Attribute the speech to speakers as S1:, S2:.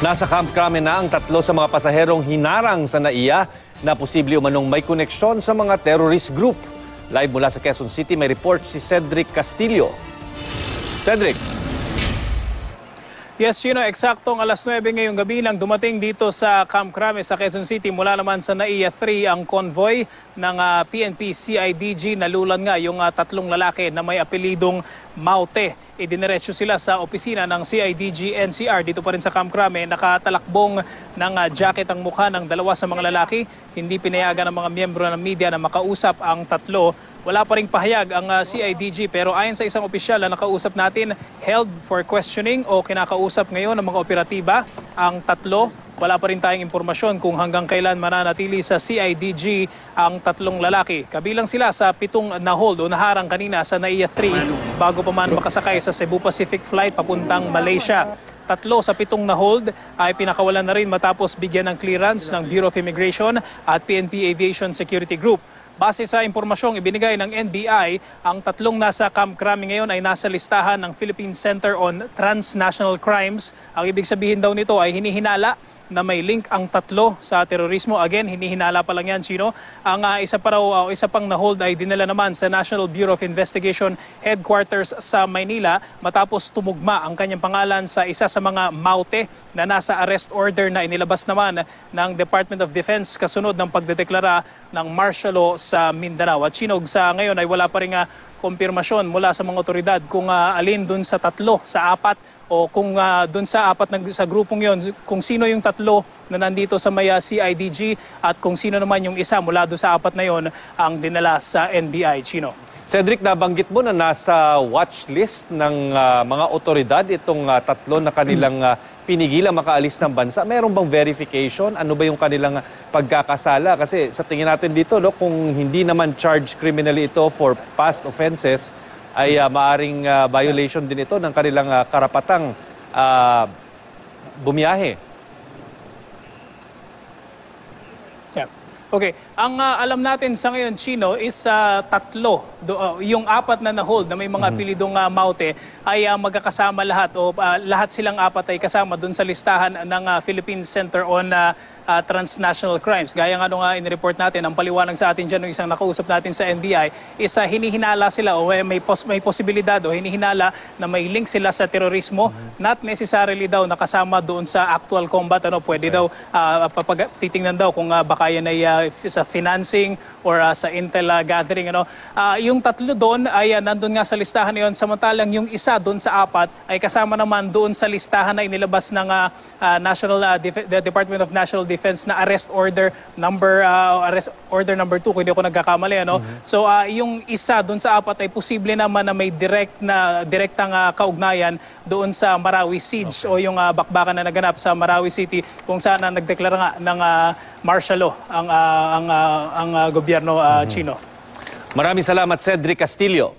S1: Nasa Camp Crame na ang tatlo sa mga pasaherong hinarang sa NAIA na posible umanong may koneksyon sa mga terrorist group. Live mula sa Quezon City, may report si Cedric Castillo. Cedric.
S2: Yes, eksaktong alas 9 ngayong gabi nang dumating dito sa Camp Crame sa Quezon City mula naman sa NAIA 3 ang convoy ng PNP CIDG. Nalulan nga yung tatlong lalaki na may apelidong Maute. Idiniretso sila sa opisina ng CIDG NCR dito pa rin sa Camp Crame. Nakatalakbong ng jacket ang mukha ng dalawa sa mga lalaki. Hindi pinayagan ng mga miyembro ng media na makausap ang tatlo. Wala pa ring pahayag ang CIDG pero ayon sa isang opisyal na nakausap natin, held for questioning o kinakausap ngayon ng mga operatiba ang tatlo. Wala pa rin tayong impormasyon kung hanggang kailan mananatili sa CIDG ang tatlong lalaki. Kabilang sila sa 7 na-hold o naharang kanina sa NAIA 3 bago pa man makasakay sa Cebu Pacific flight papuntang Malaysia. 3 sa 7 na-hold ay pinakawalan na rin matapos bigyan ng clearance ng Bureau of Immigration at PNP Aviation Security Group. Base sa impormasyong ibinigay ng NBI, ang tatlong nasa Camp Crame ngayon ay nasa listahan ng Philippine Center on Transnational Crimes. Ang ibig sabihin daw nito ay hinihinala na may link ang tatlo sa terorismo. Again, hinihinala pa lang yan, Chino. Ang isa pang na-hold ay dinala naman sa National Bureau of Investigation Headquarters sa Maynila matapos tumugma ang kanyang pangalan sa isa sa mga Maute na nasa arrest order na inilabas naman ng Department of Defense kasunod ng pagdedeklara ng martial law sa Mindanao. At Chino, sa ngayon ay wala pa rin kumpirmasyon mula sa mga otoridad kung alin dun sa tatlo, sa 4 o kung dun sa 4 sa grupong yon, kung sino yung tatlo na nandito sa may CIDG at kung sino naman yung isa mula doon sa 4 na yon ang dinala sa NBI. Chino.
S1: Cedric, nabanggit mo na nasa watch list ng mga otoridad itong tatlo na kanilang pinigilang makaalis ng bansa. Meron bang verification? Ano ba yung kanilang pagkakasala? Kasi sa tingin natin dito, kung hindi naman charged criminally ito for past offenses, ay maaring violation din ito ng kanilang karapatang bumiyahe.
S2: Yeah. Okay, ang alam natin sa ngayon, Chino, is tatlo. Yung 4 na na-hold na may mga apelidong Maute ay magkakasama lahat o lahat silang 4 ay kasama dun sa listahan ng Philippine Center on Transnational Crimes. Gaya nga nung in-report natin, ang paliwanag sa atin dyan ng isang nakausap natin sa NBI is hinihinala sila o may posibilidad o hinihinala na may link sila sa terorismo, not necessarily daw nakasama doon sa actual combat. Pwede daw titingnan daw kung baka yan ay sa financing or sa intel gathering. Yung tatlo doon ay nandun nga sa listahan na yun, samantalang yung isa doon sa 4 ay kasama naman doon sa listahan na inilabas ng Department of National Defense na arrest order number 2 kung hindi ako nagkakamali. So yung isa doon sa 4 ay posible naman na may direktang kaugnayan doon sa Marawi siege o yung bakbakan na naganap sa Marawi City kung saan nagdeklara nga ng martial law ang gobyerno Chino.
S1: Maraming salamat, Cedric Castillo.